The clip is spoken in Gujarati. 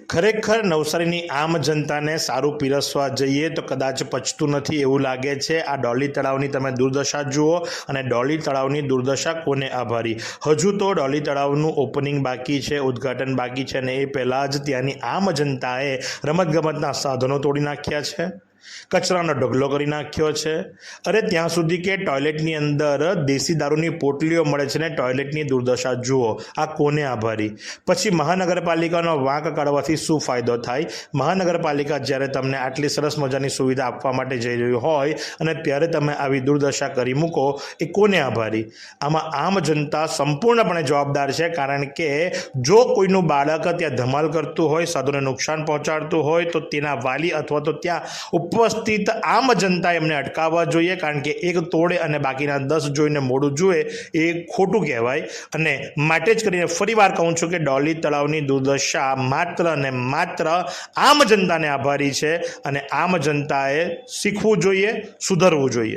ખરેખર નવસારીની આમ જનતાને સારું પીરસવા જઈએ તો કદાચ પચતું નથી એવું લાગે છે। આ ડોલી તળાવની તમે દુર્દશા જુઓ અને ડોલી તળાવની દુર્દશા કોને આભારી। હજુ તો ડોલી તળાવનું ઓપનિંગ બાકી છે, ઉદ્ઘાટન બાકી છે અને એ પહેલાં જ ત્યાંની આમ જનતાએ રમતગમતના સાધનો તોડી નાખ્યા છે, કચરાનો ઢગલો કરી નાખ્યો છે। અરે ત્યાં સુધી કે ટોયલેટની અંદર દેશી દારૂની પોટલીઓ મળે છે ને ટોયલેટની દુર્દશા જુઓ। આ કોને આભારી। પછી મહાનગરપાલિકાનો વાંક કાઢવાથી શું ફાયદો થાય। મહાનગરપાલિકા જ્યારે તમને આટલી સરસ મજાની સુવિધા આપવા માટે જઈ રહ્યું હોય અને ત્યારે તમે આવી દુર્દશા કરી મૂકો, એ કોને આભારી। આમાં આમ જનતા સંપૂર્ણપણે જવાબદાર છે, કારણ કે જો કોઈનું બાળક ત્યાં ધમાલ કરતું હોય, સાધુને નુકસાન પહોંચાડતું હોય તો તેના વાલી અથવા તો ત્યાં ઉપસ્થિત આમ જનતા એમને અટકાવવા જોઈએ, કારણ કે એક તોડે અને બાકીના 10 જોઈને મોડું જુએ એ ખોટું કહેવાય। અને માટે જ કરીને ફરીવાર કહું છું કે ડોલી તળાવની દુર્દશા માત્ર અને માત્ર આમ જનતાને આભારી છે અને આમ જનતાએ શીખવું જોઈએ, સુધરવું જોઈએ।